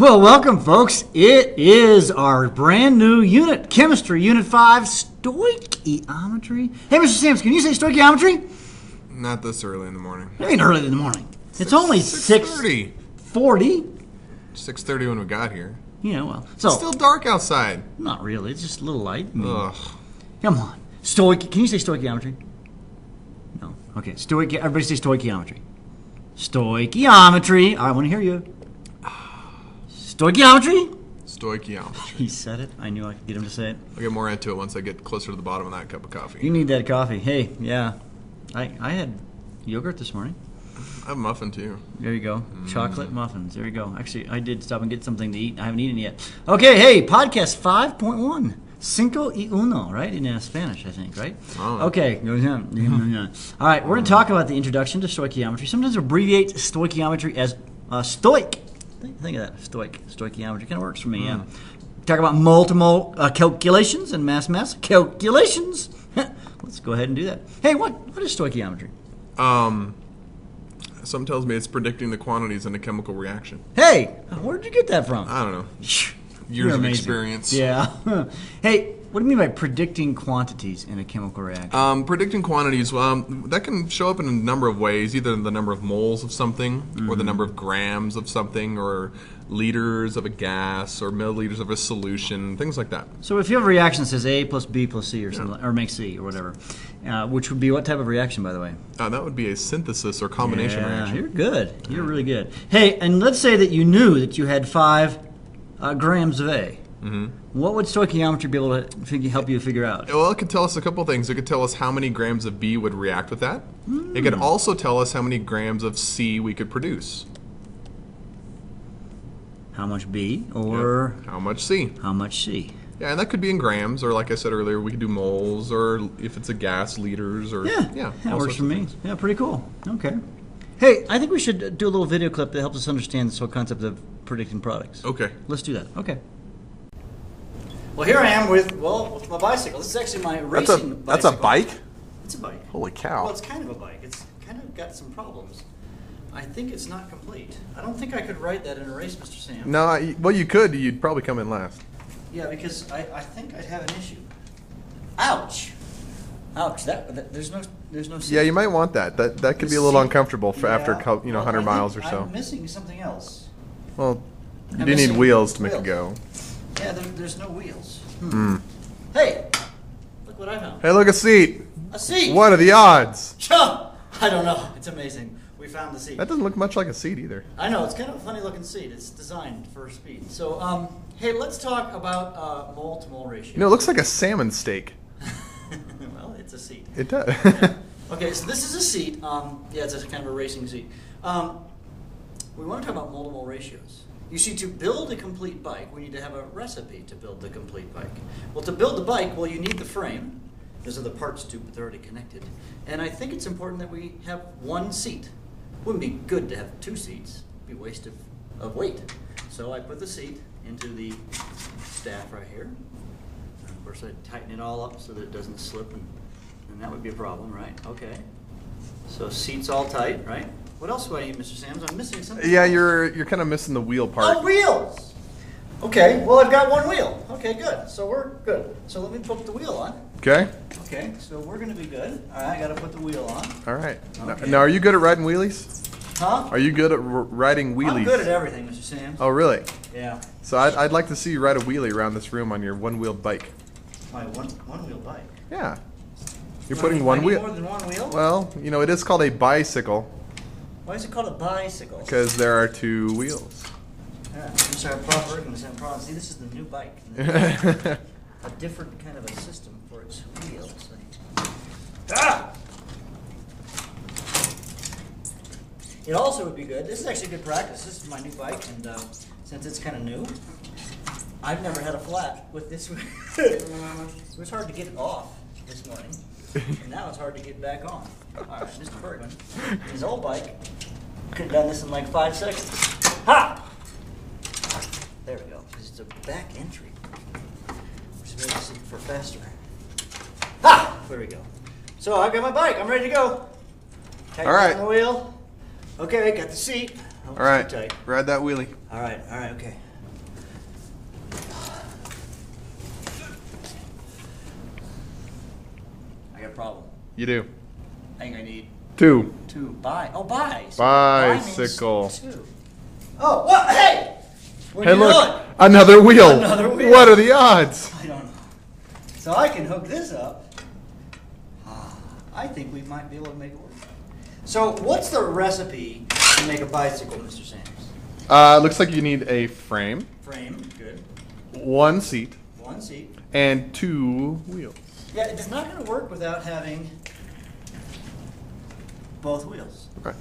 Well, welcome, folks. It is our brand new unit, Chemistry, Unit 5, Stoichiometry. Hey, Mr. Sams, can you say stoichiometry? Not this early in the morning. It ain't early in the morning. It's only 6:30. 6:40. 6:30 when we got here. Yeah, well. So, It's still dark outside. not really. It's just a little light. Ugh. Come on. Can you say stoichiometry? No. Okay. Everybody say stoichiometry. Stoichiometry. I want to hear you. Stoichiometry? Stoichiometry. He said it. I knew I could get him to say it. I'll get more into it once I get closer to the bottom of that cup of coffee. You need that coffee. Hey, yeah. I had yogurt this morning. I have a muffin too. There you go. Chocolate muffins. There you go. Actually, I did stop and get something to eat. I haven't eaten yet. Okay, hey, podcast 5.1. Cinco y uno, right? In Spanish, I think, right? Oh. Okay. All right, we're going to talk about the introduction to stoichiometry. Sometimes abbreviate stoichiometry as stoic. Think of that, stoichiometry. Kind of works for me, yeah. Talk about multiple calculations and mass calculations. Let's go ahead and do that. Hey, what is stoichiometry? Something tells me it's predicting the quantities in a chemical reaction. Hey, where did you get that from? I don't know. You're Years of amazing. experience. Yeah. Hey, what do you mean by predicting quantities in a chemical reaction? Predicting quantities, that can show up in a number of ways, either the number of moles of something, or the number of grams of something, or liters of a gas, or milliliters of a solution, things like that. So if you have a reaction that says A plus B plus C or something, or makes C or whatever, which would be what type of reaction, by the way? That would be a synthesis or combination reaction. You're good. You're really good. Hey, and let's say that you knew that you had 5 grams of A. Mm-hmm. What would stoichiometry be able to help you figure out? Well, it could tell us a couple things. It could tell us how many grams of B would react with that. It could also tell us how many grams of C we could produce. How much B or How much C. how much C? Yeah, and that could be in grams, or like I said earlier, we could do moles, or if it's a gas, liters, or Yeah, that all works sorts for of me. things. Yeah, pretty cool. Okay. Hey, I think we should do a little video clip that helps us understand this whole concept of predicting products. Okay. Let's do that. Okay. Well, here I am with my bicycle. This is actually my racing bicycle. That's a bike? It's a bike. Holy cow. Well, it's kind of a bike. It's kind of got some problems. I think it's not complete. I don't think I could ride that in a race, Mr. Sam. No, well, you could. You'd probably come in last. Yeah, because I think I'd have an issue. Ouch. Ouch. There's no seat. Yeah, you might want that. That could be a little uncomfortable after 100 miles or so. I'm missing something else. Well, you I'm do need missing wheels to make it wheels. go. Yeah, there's no wheels. Hey, look what I found. Hey, look, a seat. A seat. What are the odds? I don't know. It's amazing. We found the seat. That doesn't look much like a seat either. I know. It's kind of a funny looking seat. It's designed for speed. So, hey, let's talk about mole to mole ratio. You know, it looks like a salmon steak. Well, it's a seat. It does. Yeah. Okay, so this is a seat. Yeah, it's a kind of a racing seat. We want to talk about multiple ratios. You see, to build a complete bike, we need to have a recipe to build the complete bike. Well, to build the bike, you need the frame. Those are the parts too, but they're already connected. And I think it's important that we have one seat. Wouldn't be good to have 2 seats. It'd be a waste of weight. So I put the seat into the staff right here. And of course, I tighten it all up so that it doesn't slip, and that would be a problem, right? Okay. So seat's all tight, right? What else do I need, Mr. Sams? I'm missing something. Yeah, else. you're kind of missing the wheel part. Oh, wheels! Okay, well, I've got one wheel. Okay, good. So we're good. So let me put the wheel on. Okay. Okay, so we're going to be good. All right, I got to put the wheel on. All right. Okay. Now, are you good at riding wheelies? Huh? Are you good at riding wheelies? I'm good at everything, Mr. Sams. Oh, really? Yeah. So I'd like to see you ride a wheelie around this room on your one-wheeled bike. My one-wheel bike. Yeah. You're Do I putting need- one I need wheel. more than one wheel? Well, you know, it is called a bicycle Why is it called a bicycle? because there are 2 wheels. Yeah, I'm sorry, problem. See, this is the new bike. A different kind of a system for its wheels. Ah! It also would be good. This is actually good practice. This is my new bike, and since it's kind of new, I've never had a flat with this. It was hard to get it off this morning, and now it's hard to get back on. All right, Mr. Bergman, his old bike, could have done this in like 5 seconds. Ha! There we go. It's a back entry, which makes it for faster. Ha! There we go. So I've got my bike. I'm ready to go. Tighten All right. down the wheel. Okay, got the seat. All right. Ride that wheelie. All right, okay. a problem. You do. I think I need 2. 2. Buy. Oh, buy. So Bicycle. buy means 2. Oh, what? Hey! What Hey, are you look, doing? another wheel. Another wheel. What are the odds? I don't know. So I can hook this up. I think we might be able to make it work. So what's the recipe to make a bicycle, Mr. Sams? Looks like you need a frame, Frame, good. 1 seat, 1 seat. and 2 wheels. Yeah, it's not going to work without having both wheels. Okay.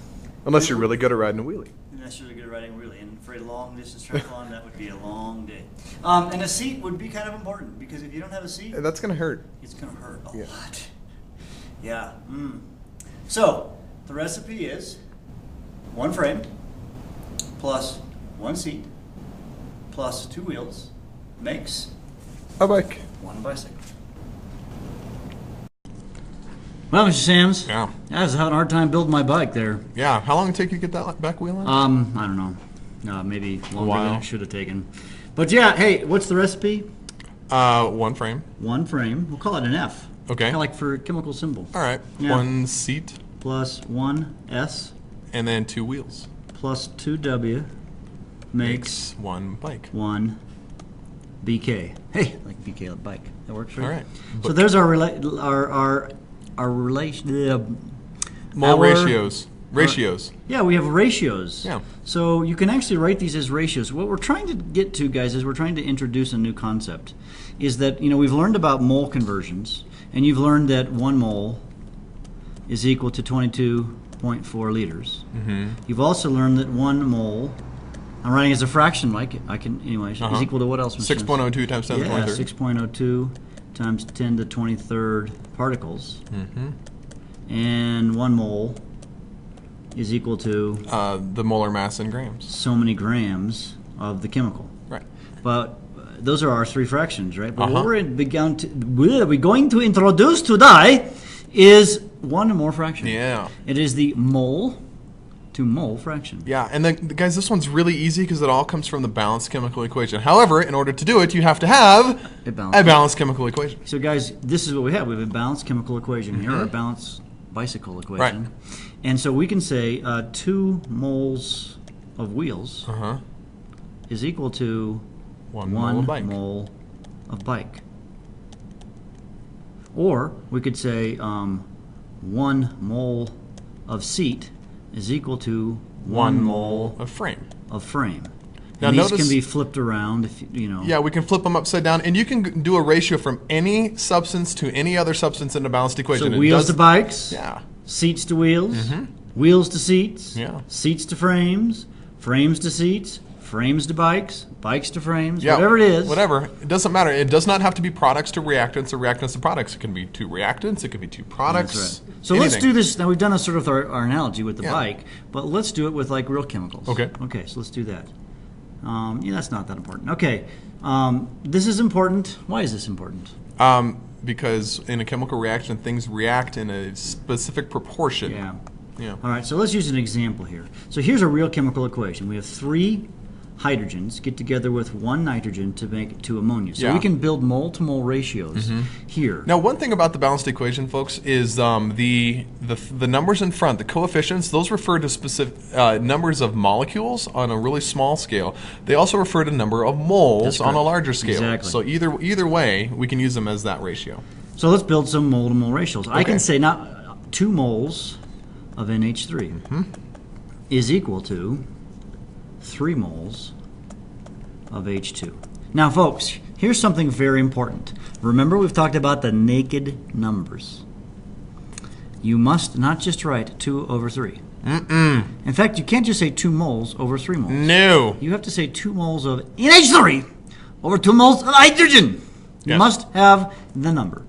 Unless you're really good at riding a wheelie. Unless you're good at riding really, and for a long distance triathlon, that would be a long day. And a seat would be kind of important because if you don't have a seat, That's gonna hurt. it's going to hurt a Yeah. lot. Yeah. So the recipe is 1 frame plus 1 seat plus 2 wheels makes A bike. 1 bicycle. Well, Mr. Sams, Yeah. I was having a hard time building my bike there. Yeah. How long did it take you to get that back wheel on? I don't know. Maybe longer while. than it should have taken. But yeah, hey, what's the recipe? 1 frame. 1 frame. We'll call it an F. Okay. Kind of like for chemical symbol. All right. Yeah. 1 seat, Plus 1 S and then 2 wheels. plus 2 W makes 1 bike. 1 BK. Hey, like BK like bike. That works, right? All right. So there's our relation. Mole our- ratios. Ratios. Yeah, we have ratios. Yeah. So you can actually write these as ratios. What we're trying to get to, guys, is we're trying to introduce a new concept. Is that, we've learned about mole conversions, and you've learned that 1 mole is equal to 22.4 liters. Mm-hmm. You've also learned that 1 mole, I'm writing as a fraction, Mike, I can, anyways, is equal to what else? Mr. Sims? 6.02 times 10 to the Yeah, 23rd. 6.02 times 10 to the 23rd particles. Mm-hmm. And 1 mole is equal to The molar mass in grams. so many grams of the chemical. Right. But those are our 3 fractions, right? But what Uh-huh. we're going to introduce today is 1 more fraction. Yeah. It is the mole to mole fraction. Yeah, and then, guys, this one's really easy because it all comes from the balanced chemical equation. However, in order to do it, you have to have A a balanced. balanced chemical equation. So, guys, this is what we have. We have a balanced chemical equation here, our balanced bicycle equation. Right. And so we can say 2 moles of wheels Uh-huh. is equal to 1 mole of bike. mole of bike. Or we could say 1 mole of seat is equal to 1 mole of frame. of frame. Now And these notice- can be flipped around if you know. Yeah, we can flip them upside down, and you can do a ratio from any substance to any other substance in a balanced equation. So It wheels to does- bikes, Yeah. seats to wheels, wheels to seats, Yeah. seats to frames, frames to seats, frames to bikes, bikes to frames, Yeah, whatever it is. Whatever. It doesn't matter. It does not have to be products to reactants or reactants to products. It can be 2 reactants. It could be 2 products. That's right. So let's anything. do this. Now we've done a sort of our analogy with the Yeah. bike, but let's do it with like real chemicals. Okay. Okay, so let's do that. Yeah, that's not that important. Okay, this is important. Why is this important? Because in a chemical reaction, things react in a specific proportion. Yeah. Yeah. All right, so let's use an example here. So here's a real chemical equation. We have 3 hydrogens get together with 1 nitrogen to make 2 ammonia. So Yeah. we can build mole-to-mole ratios here. Now, one thing about the balanced equation, folks, is the numbers in front, the coefficients. Those refer to specific numbers of molecules on a really small scale. They also refer to number of moles That's on a correct. larger scale. Exactly. So either way, we can use them as that ratio. So let's build some mole-to-mole ratios. I Okay. can say now 2 moles of NH3 is equal to 3 moles of H2. Now, folks, here's something very important. Remember, we've talked about the naked numbers. You must not just write 2 over 3. In fact, you can't just say 2 moles over 3 moles. No. You have to say 2 moles of NH3 over 2 moles of hydrogen. You Yes. must have the number.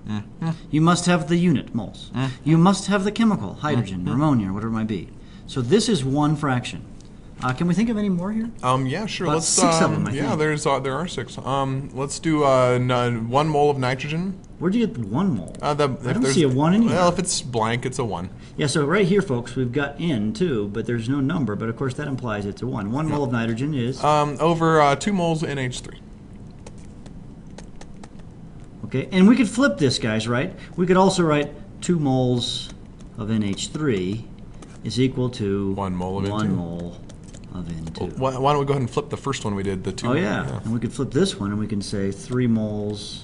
You must have the unit, moles. You must have the chemical, hydrogen, or ammonia, or whatever it might be. So this is 1 fraction. Can we think of any more here? Yeah, sure. About Let's 6 of them, I yeah, think. there are 6. Let's do 1 mole of nitrogen. Where'd you get the 1 mole? I I don't see a 1 anywhere. Well, if it's blank, it's a 1. Yeah, so right here, folks, we've got N2, but there's no number. But of course, that implies it's a 1. 1 mole of nitrogen is Over 2 moles NH3. okay. And we could flip this, guys. Right? We could also write 2 moles of NH3 is equal to 1 mole of N2. 1 mole of N2. Well, why don't we go ahead and flip the first one we did, the 2? Oh, yeah. And we could flip this one, and we can say 3 moles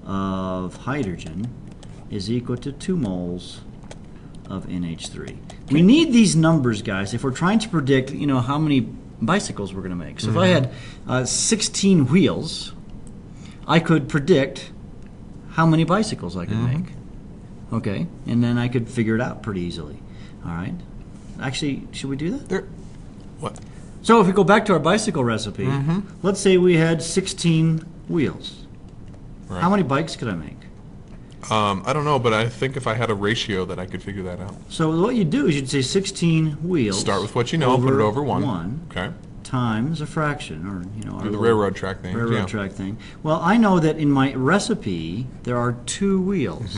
of hydrogen is equal to 2 moles of NH3. We need these numbers, guys, if we're trying to predict, how many bicycles we're going to make. So if I had 16 wheels, I could predict how many bicycles I could make. Okay, and then I could figure it out pretty easily. All right. Actually, should we do that? What? So if we go back to our bicycle recipe, let's say we had 16 wheels. Right. How many bikes could I make? I don't know, but I think if I had a ratio that I could figure that out. So what you do is you'd say 16 wheels. Start with what you know, put it over 1. Okay. Times a fraction, or Do the railroad track thing. Railroad track thing. Well, I know that in my recipe there are 2 wheels.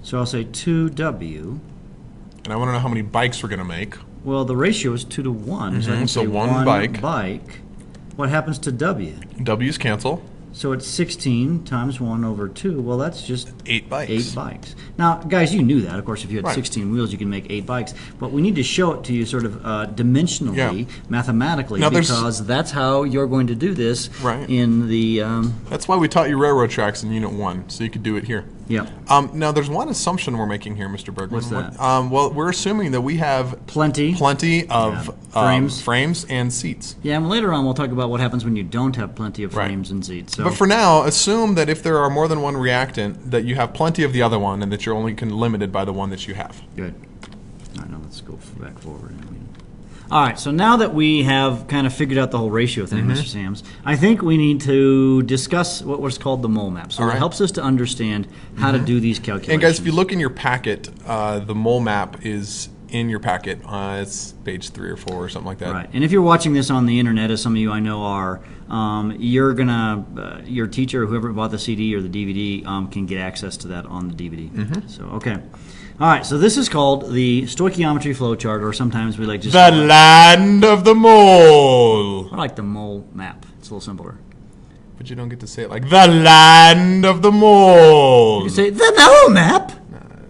So I'll say 2W. And I want to know how many bikes we're going to make. Well, the ratio is 2 to 1. So I can say 1 bike. What happens to W? W's cancel. So it's 16 times 1 over 2. Well, that's just 8 bikes. 8 bikes. Now, guys, you knew that. Of course, if you had Right. 16 wheels, you can make 8 bikes. But we need to show it to you sort of dimensionally, mathematically, Now, because that's how you're going to do this Right. in the... That's why we taught you railroad tracks in Unit 1, so you could do it here. yeah. Now, there's one assumption we're making here, Mr. Bergman. What's that? Well, we're assuming that we have Plenty. of frames and seats. Yeah, and later on we'll talk about what happens when you don't have plenty of Right. frames and seats. So. But for now, assume that if there are more than one reactant, that you have plenty of the other one, and that you're only limited by the one that you have. Good. All right, now let's go back forward. All right, so now that we have kind of figured out the whole ratio thing, Mr. Sams, I think we need to discuss what was called the mole map. So All it right. helps us to understand how to do these calculations. And guys, if you look in your packet, the mole map is in your packet. It's page 3 or 4 or something like that. Right, and if you're watching this on the internet, as some of you I know are, you're gonna, your teacher, whoever bought the CD or the DVD, can get access to that on the DVD. So, okay. All right, so this is called the stoichiometry flowchart, or sometimes we like just The call it- land of the mole. I like the mole map. It's a little simpler. But you don't get to say it like the land of the mole. You say the mole map.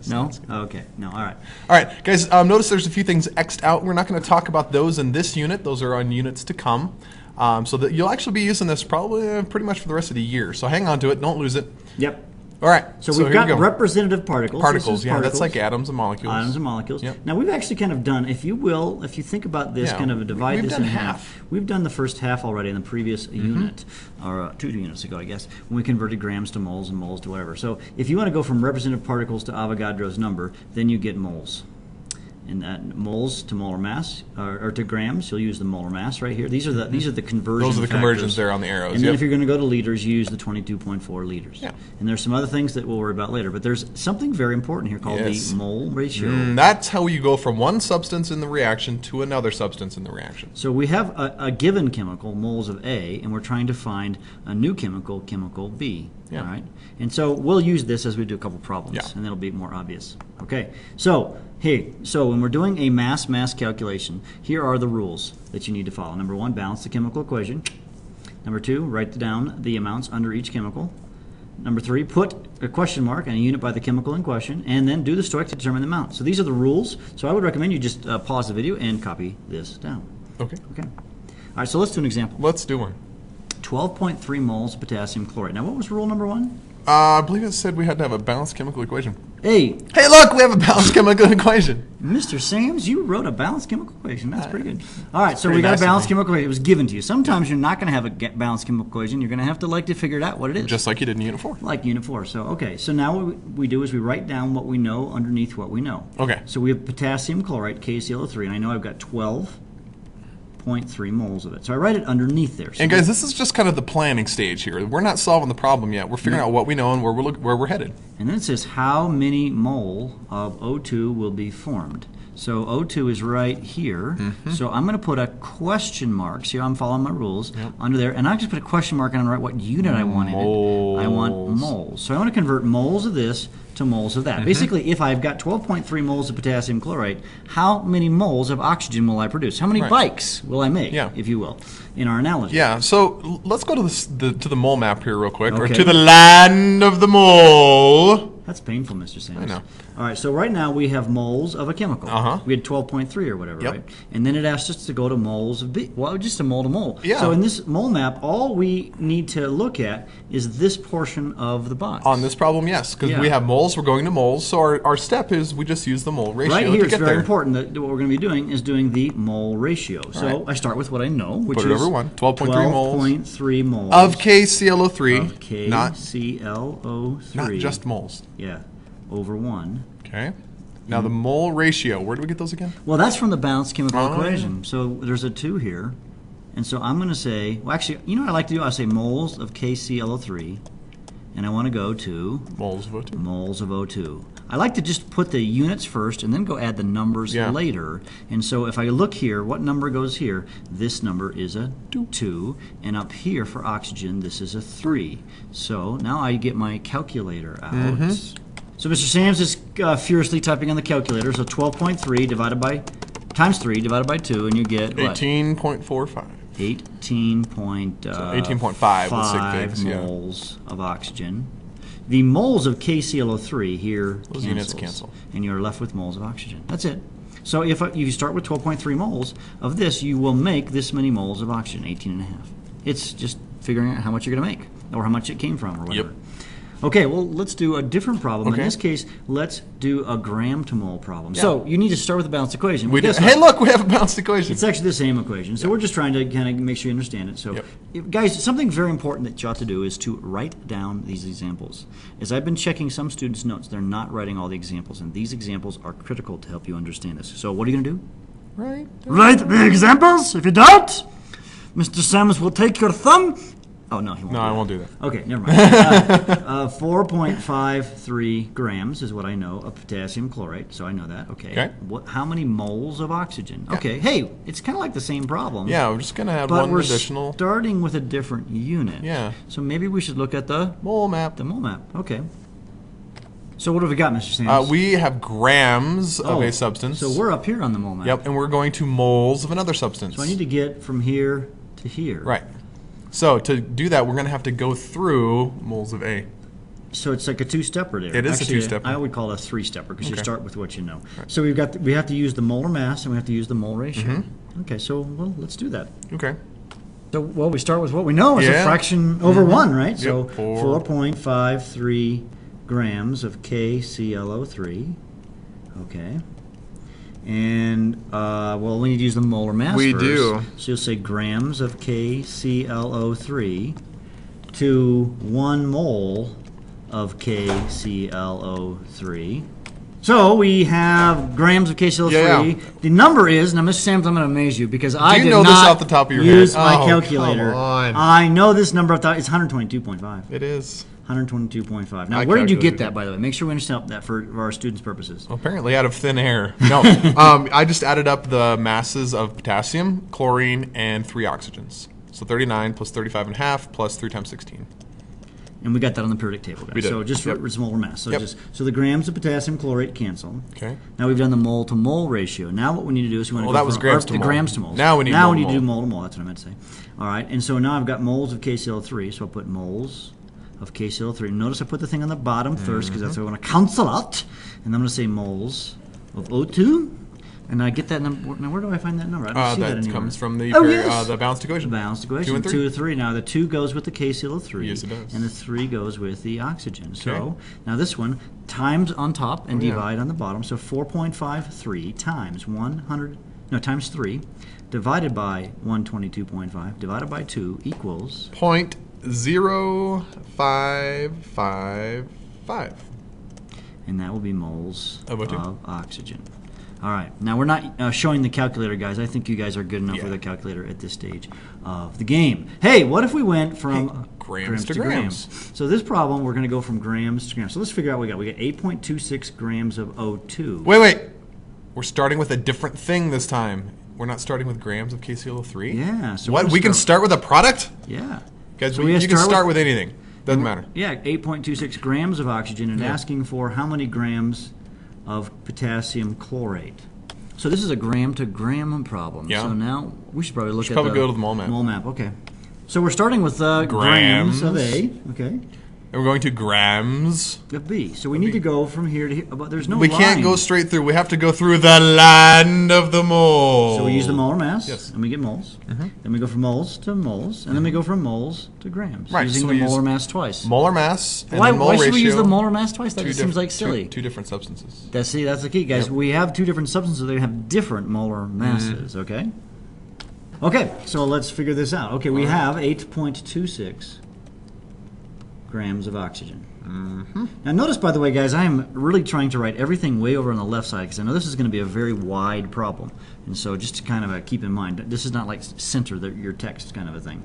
No? That's Okay. No. All right. All right, guys, notice there's a few things X'd out. We're not going to talk about those in this unit. Those are on units to come. So that you'll actually be using this probably pretty much for the rest of the year. So hang on to it. Don't lose it. Yep. All right. So here we've we got go. representative particles. Particles, This is yeah, that's particles. like atoms and molecules. Atoms and molecules. Yep. Now we've actually kind of done, if you will, if you think about this, Yeah, kind of divide we've this done in half. We've done the first half already in the previous unit, or 2 units ago, I guess, when we converted grams to moles and moles to whatever. So if you want to go from representative particles to Avogadro's number, then you get moles. And that moles to molar mass, or to grams, you'll use the molar mass right here. These are the conversion Those are the factors. conversions there on the arrows. And then Yep. if you're going to go to liters, you use the 22.4 liters. Yeah. And there's some other things that we'll worry about later. But there's something very important here called Yes. the mole ratio. That's how you go from one substance in the reaction to another substance in the reaction. So we have a given chemical, moles of A, and we're trying to find a new chemical, chemical B. Yeah. All right? And so we'll use this as we do a couple problems, Yeah. and it'll be more obvious. Okay. So when we're doing a mass calculation, here are the rules that you need to follow. Number 1, balance the chemical equation. Number 2, write down the amounts under each chemical. Number 3, put a question mark and a unit by the chemical in question, and then do the stoic to determine the amount. So these are the rules. So I would recommend you just pause the video and copy this down. Okay. Okay. All right, so let's do an example. Let's do one. 12.3 moles of potassium chloride. Now, what was rule number 1? I believe it said we had to have a balanced chemical equation. Hey, Hey, look, we have a balanced chemical equation. Mr. Sams, you wrote a balanced chemical equation. That's pretty good. All right, so pretty we got nice a of balanced me. chemical equation. It was given to you. Sometimes you're not going to have a balanced chemical equation. You're going to have to figure it out what it is. Just like you did in Unit 4. Like Unit 4. So, okay. So now what we do is we write down what we know underneath what we know. Okay. So we have potassium chloride, KClO3, and I know I've got 12.3 moles of it. So I write it underneath there. So And guys, this is just kind of the planning stage here. We're not solving the problem yet. We're figuring out what we know and where we're headed. And then it says how many mole of O2 will be formed. So O2 is right here. So I'm going to put a question mark. See how I'm following my rules under there. And I just put a question mark and I'm going to write what unit I want in it. I want moles. So I want to convert moles of this to moles of that. Basically, if I've got 12.3 moles of potassium chloride, how many moles of oxygen will I produce? How many bikes will I make, if you will, in our analogy? Yeah, so let's go to the mole map here real quick, or Okay. to the land of the mole. That's painful, Mr. Sams. I know. All right, so right now we have moles of a chemical. We had 12.3 or whatever, Yep. right? And then it asked us to go to moles of B. Well, just a mole to mole. Yeah. So in this mole map, all we need to look at is this portion of the box. On this problem, yes, because we have moles, we're going to moles. So our step is we just use the mole ratio right here, to it's get very there. important that what we're going to be doing is doing the mole ratio. So I start with what I know, which Put it is over 1. 12.3 moles. 12.3 moles. Of KClO3. Of KClO3. Not just moles. Yeah, over 1. Okay. Now the mole ratio, where do we get those again? Well, that's from the balanced chemical Oh, equation. So there's a 2 here. And so I'm going to say, well, actually, you know what I like to do? I say moles of KClO3, and I want to go to Moles of O2. moles of O2. I like to just put the units first and then go add the numbers later. And so if I look here, what number goes here? This number is a 2. And up here for oxygen, this is a 3. So now I get my calculator out. So Mr. Sams is furiously typing on the calculator. So 12.3 divided by times 3 divided by 2, and you get what? 18.45. 18.5 18.5 moles of oxygen. The moles of KClO3 here Those units cancel. and you're left with moles of oxygen. That's it. So if you start with 12.3 moles of this, you will make this many moles of oxygen, 18.5. It's just figuring out how much you're going to make or how much it came from or whatever. Yep. Okay, well, let's do a different problem. Okay. In this case, let's do a gram to mole problem. So you need to start with a balanced equation. We Guess did. what? Hey, look, we have a balanced equation. It's actually the same equation. So we're just trying to kind of make sure you understand it. So, guys, something very important that you ought to do is to write down these examples. As I've been checking some students' notes, they're not writing all the examples, and these examples are critical to help you understand this. So what are you going to do? Right. Write the examples. If you don't, Mr. Sams will take your thumb. Oh, no, he won't. No, I won't do that. Okay, never mind. 4.53 grams is what I know of potassium chlorate, so I know that. Okay. How many moles of oxygen? Okay. Hey, it's kind of like the same problem. Yeah, we're just going to add But one we're additional starting with a different unit. Yeah. So maybe we should look at the mole map. mole map. Okay. So what have we got, Mr. Sams? We have grams of a substance. So we're up here on the mole map. Yep, and we're going to moles of another substance. So I need to get from here to here. Right. So to do that, we're going to have to go through moles of A. So it's like a two-stepper there. It is Actually, a two-stepper. I would call it a three-stepper because you start with what you know. Right. So we have to use the molar mass and we have to use the mole ratio. Okay, so well, let's do that. Okay. So well, we start with what we know is a fraction over 1, right? So 4.53 grams of KClO3. Okay. And, well, we need to use the molar mass We first. do. So you'll say grams of KClO3 to 1 mole of KClO3. So we have grams of KClO3. Yeah. The number is, now Mr. Sams, I'm going to amaze you because I did know not this off the top of your use head? my Oh, calculator. come on. I know this number off the top. It's 122.5. It is. 122.5. Now, I where did you get calculated that, by the way? Make sure we understand that for our students' purposes. Apparently out of thin air. No. I just added up the masses of potassium, chlorine, and 3 oxygens. So 39 plus 35.5 plus 3 times 16. And we got that on the periodic table, guys. We did. So just for molar mass. So so the grams of potassium chlorate cancel. Okay. Now we've done the mole to mole ratio. Now what we need to do is we want to that was grams to mole. grams to moles. Now we need to mole. do mole to mole. That's what I meant to say. All right. And so now I've got moles of KClO3. So I'll put moles of KClO3. Notice I put the thing on the bottom first because that's what I want to cancel out. And I'm going to say moles of O2. And I get that number. Now, where do I find that number? I don't see that anywhere. That comes from the the balanced equation. The balanced equation. 2 and 3. 2 to 3. Now, the 2 goes with the KClO3. Yes, it does. And the 3 goes with the oxygen. So, now this one, times on top and divide on the bottom. So, 4.53 times times 3, divided by 122.5, divided by 2 equals 0.0555. And that will be moles of oxygen. All right. Now, we're not showing the calculator, guys. I think you guys are good enough with a calculator at this stage of the game. Hey, what if we went from grams to grams? So this problem, we're going to go from grams to grams. So let's figure out what we got. We got 8.26 grams of O2. Wait. We're starting with a different thing this time. We're not starting with grams of KClO3? Yeah. So what? We can start with a product? Yeah. Guys, you can start with anything. Doesn't matter. Yeah, 8.26 grams of oxygen and asking for how many grams of potassium chlorate. So this is a gram to gram problem. Yeah. So now we should probably go to the mole map. Mole map, okay. So we're starting with grams of A. Okay. And we're going to grams of B. So we need to go from here to here. But there's no We line. can't go straight through. We have to go through the land of the moles. So we use the molar mass, Yes. and we get moles. Then we go from moles to moles, and then we go from moles to grams, Right, using so the we use molar mass twice. Molar mass and Why, then mole why ratio. should we use the molar mass twice? That Two just seems diff- like silly. Two different substances. That's the key, guys. Yep. We have two different substances. They have different molar masses. Okay. Okay. So let's figure this out. Okay, we have 8.26 grams of oxygen. Now notice, by the way, guys, I am really trying to write everything way over on the left side because I know this is going to be a very wide problem. And so just to kind of keep in mind, this is not like center your text kind of a thing.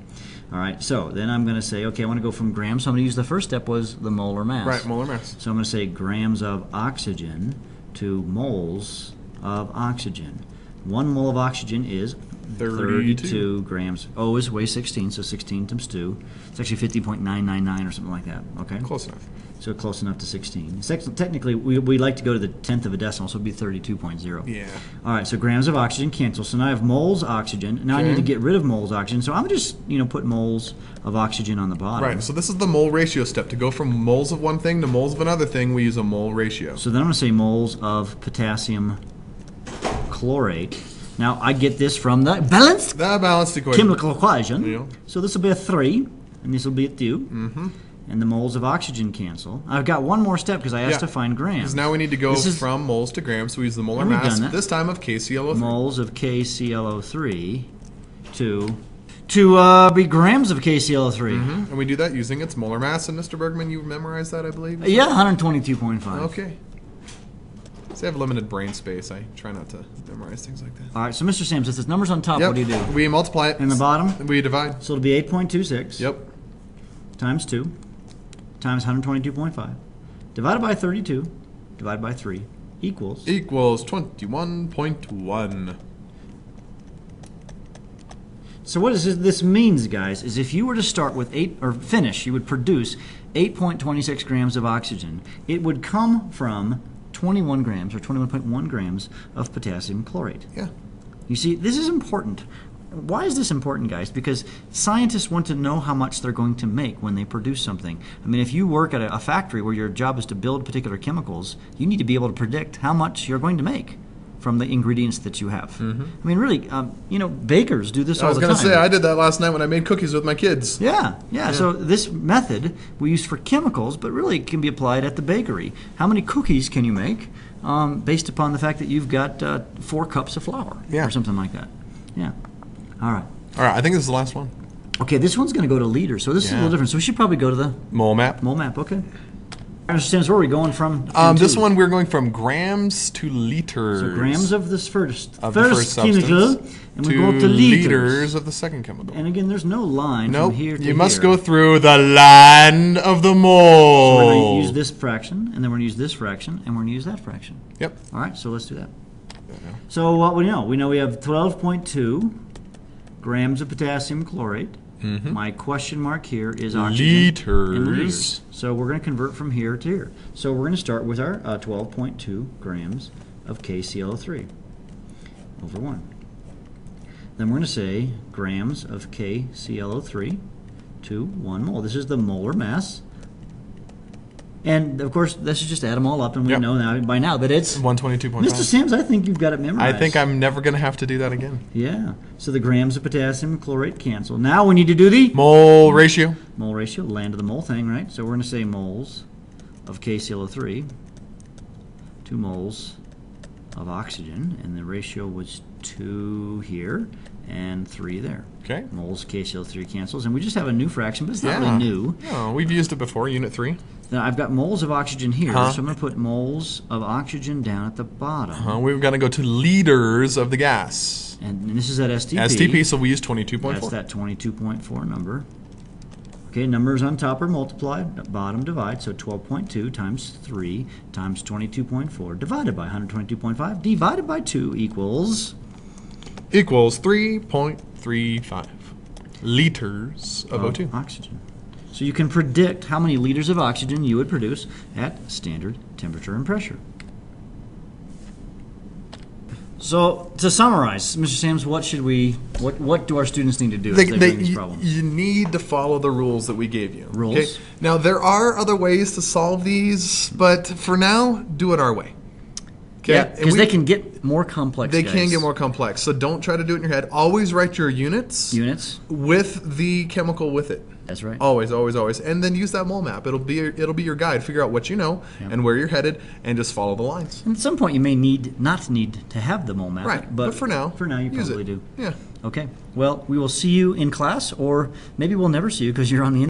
All right, so then I'm going to say, okay, I want to go from grams. So I'm going to use the first step was the molar mass. Right, molar mass. So I'm going to say grams of oxygen to moles of oxygen. 1 mole of oxygen is 32 grams. O is weighs 16, so 16 times 2. It's actually 50.999 or something like that. Okay? Close enough. So close enough to 16. Technically, we like to go to the 10th of a decimal, so it would be 32.0. Yeah. All right, so grams of oxygen cancel. So now I have moles oxygen. Now I need to get rid of moles oxygen. So I'm going to just, put moles of oxygen on the bottom. Right, so this is the mole ratio step. To go from moles of one thing to moles of another thing, we use a mole ratio. So then I'm going to say moles of potassium chlorate. Now I get this from the balanced The balanced equation. chemical equation. Yeah. So this will be a 3, and this will be a 2. And the moles of oxygen cancel. I've got one more step because I asked to find grams. Because now we need to go from moles to grams, so we use the molar And we've mass, done that. this time of KClO3. Moles of KClO3 to be grams of KClO3. And we do that using its molar mass. And Mr. Bergman, you memorized that, I believe? Yeah, 122.5. Okay. So I have limited brain space. I try not to memorize things like that. All right, so Mr. Sams, if this number's on top, what do you do? We multiply it. In the bottom? We divide. So it'll be 8.26 Yep. times 2 times 122.5 divided by 32 divided by 3 equals... Equals 21.1. So what this means, guys, is if you were to start with finish, you would produce 8.26 grams of oxygen. It would come from 21 grams or 21.1 grams of potassium chlorate. Yeah. You see, this is important. Why is this important, guys? Because scientists want to know how much they're going to make when they produce something. I mean, if you work at a factory where your job is to build particular chemicals, you need to be able to predict how much you're going to make from the ingredients that you have. I mean, really, bakers do this all the time. I was going to say, I did that last night when I made cookies with my kids. Yeah. So this method we use for chemicals, but really it can be applied at the bakery. How many cookies can you make based upon the fact that you've got 4 cups of flour or something like that? Yeah. All right. All right, I think this is the last one. Okay, this one's going to go to liters, so this is a little different. So we should probably go to the mole map. Mole map, okay. Understands where are we going from? This one we're going from grams to liters. So grams of this first substance chemical, and we go up to liters of the second chemical. And again, there's no line from here to here. You must go through the land of the mole. So we're going to use this fraction, and then we're going to use this fraction, and we're going to use that fraction. Yep. All right, so let's do that. So what we know? We know we have 12.2 grams of potassium chlorate. My question mark here is oxygen in liters. So we're going to convert from here to here. So we're going to start with our 12.2 grams of KClO3 over 1. Then we're going to say grams of KClO3 to 1 mole. This is the molar mass. And, of course, let's just add them all up, and we know by now that it's... 122.5. Mr. Sams, I think you've got it memorized. I think I'm never going to have to do that again. Yeah. So the grams of potassium chlorate cancel. Now we need to do the... Mole ratio. Mole ratio, land of the mole thing, right? So we're going to say moles of KClO3 to moles of oxygen, and the ratio was 2 here and 3 there. Okay. Moles KClO3 cancels, and we just have a new fraction, but it's not really new. No, we've used it before, unit 3. Now I've got moles of oxygen here, so I'm going to put moles of oxygen down at the bottom. We've got to go to liters of the gas. And this is at STP. STP, so we use 22.4. That's that 22.4 number. Okay, numbers on top are multiplied, bottom divide, so 12.2 times 3 times 22.4 divided by 122.5 divided by 2 equals... Equals 3.35 liters of O2. Oxygen. So you can predict how many liters of oxygen you would produce at standard temperature and pressure. So to summarize, Mr. Sams, what do our students need to do as they're doing these problems? You need to follow the rules that we gave you. Rules. Okay? Now, there are other ways to solve these, but for now, do it our way. Okay? Yeah, because they can get more complex. They guys. can get more complex, so don't try to do it in your head. Always write your units with the chemical with it. That's right. Always, always, always, and then use that mole map. It'll be your guide. Figure out what you know and where you're headed, and just follow the lines. And at some point, you may not need to have the mole map. Right, But for now, you use probably it. do. Yeah. Okay. Well, we will see you in class, or maybe we'll never see you because you're on the